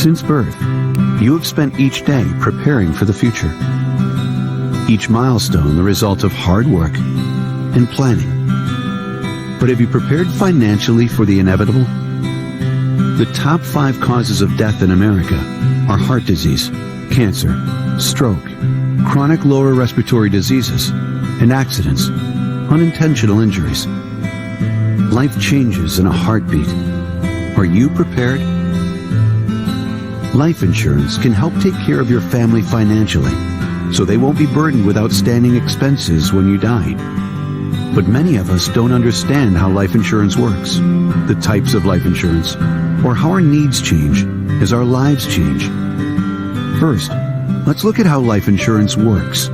Since birth, you have spent each day preparing for the future. Each milestone the result of hard work and planning. But have you prepared financially for the inevitable? The top 5 causes of death in America are heart disease, cancer, stroke, chronic lower respiratory diseases, and accidents, unintentional injuries. Life changes in a heartbeat. Are you prepared? Life insurance can help take care of your family financially, so they won't be burdened with outstanding expenses when you die. But many of us don't understand how life insurance works, the types of life insurance, or how our needs change as our lives change. First, let's look at how life insurance works.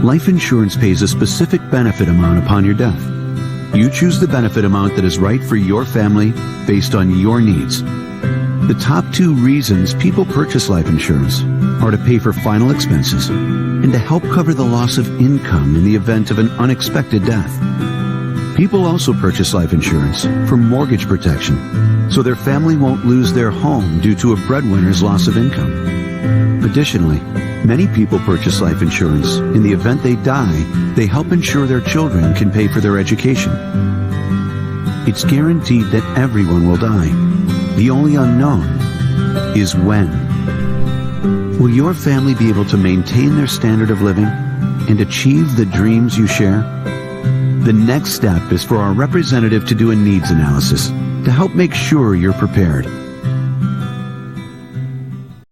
Life insurance pays a specific benefit amount upon your death. You choose the benefit amount that is right for your family based on your needs. The top 2 reasons people purchase life insurance are to pay for final expenses and to help cover the loss of income in the event of an unexpected death. People also purchase life insurance for mortgage protection, so their family won't lose their home due to a breadwinner's loss of income. Additionally, many people purchase life insurance in the event they die. They help ensure their children can pay for their education. It's guaranteed that everyone will die. The only unknown is when. Will your family be able to maintain their standard of living and achieve the dreams you share? The next step is for our representative to do a needs analysis to help make sure you're prepared.